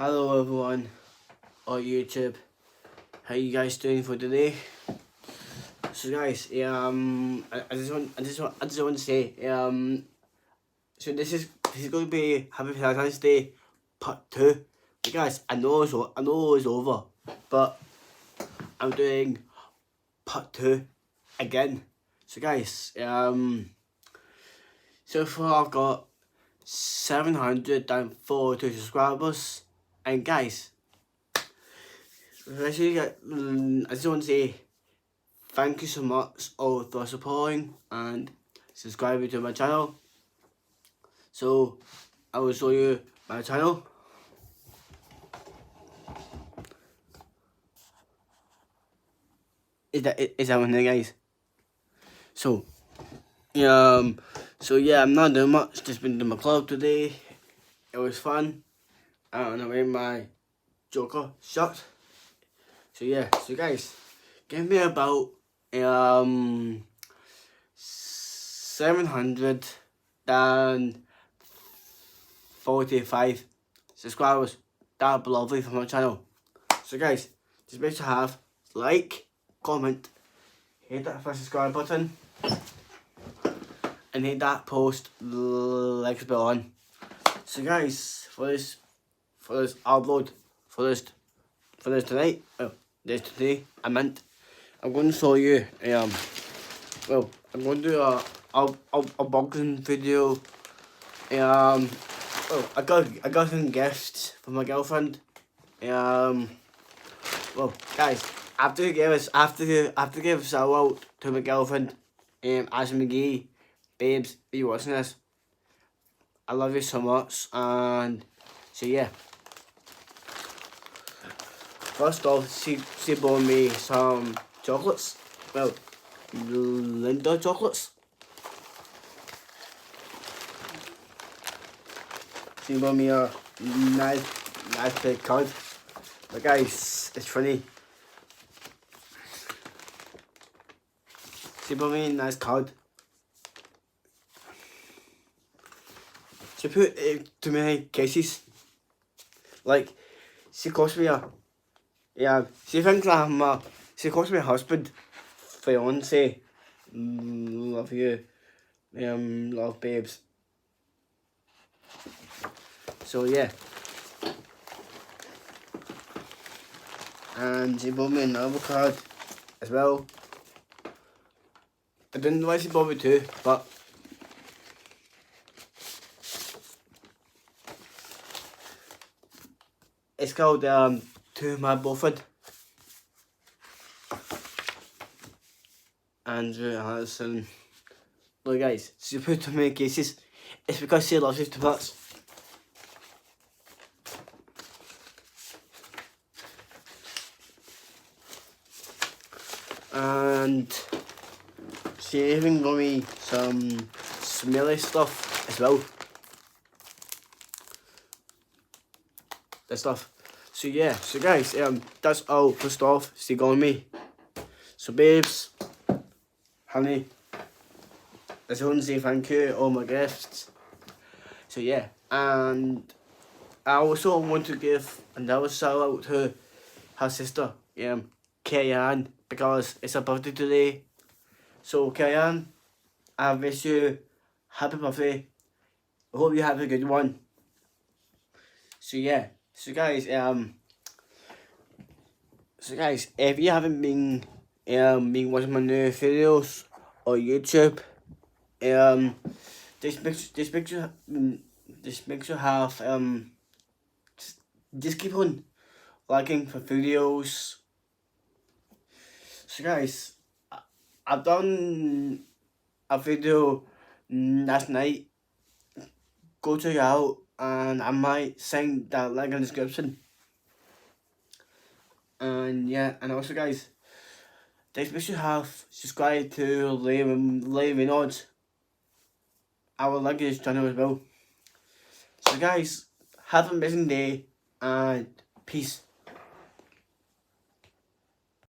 Hello everyone on YouTube. How you guys doing for today? So guys, I just want to say, so this is going to be Happy Valentine's Day part 2. But guys, I know it's over, but I'm doing part 2 again. So guys, so far I've got 742 subscribers, and guys, I just want to say thank you so much all for supporting and subscribing to my channel. So I will show you my channel. Is that one there, guys? So yeah, I'm not doing much. Just been to my club today. It was fun, and I made my Joker shot. So yeah, so guys, give me about 745 subscribers. That'd be lovely for my channel. So guys, just make sure to have like, comment, hit that first subscribe button, and hit that post like bell on. So guys, for this upload for this tonight, today I meant, I'm going to show you I'm going to do a unboxing video. I got some gifts from my girlfriend. Well guys, I have to give a shout out to my girlfriend, Alison McGee. Babes, are you watching this? I love you so much, and so yeah. First off, she bought me some chocolates. Well, Linda chocolates. She bought me a nice big card. But guys, it's funny. She bought me a nice card. She put it too many cases. Like, she cost me she thinks she calls me husband, fiance, love you, love babes. So yeah. And she bought me another card as well. I didn't know why she bought me two, but it's called To My Boyfriend. And Alison, look guys, she put too many cases. It's because she loves you too much. And she even got me some smelly stuff as well. The stuff. So yeah, so guys, that's all the stuff she got me. So babes, honey, I just want to say thank you, all my gifts. So yeah, and I also want to give another shout out to her sister, Kay-Ann, because it's her birthday today. So Kay-Ann, I wish you happy birthday. I hope you have a good one. So yeah, so guys, if you haven't been watching my new videos on YouTube, just make sure have just keep on liking for videos. So guys, I've done a video last night. Go check it out, and I might send that link in the description. And yeah, and also guys, just make sure you have subscribed to Liam Odds. I will link his channel as well. So guys, have an amazing day, and peace.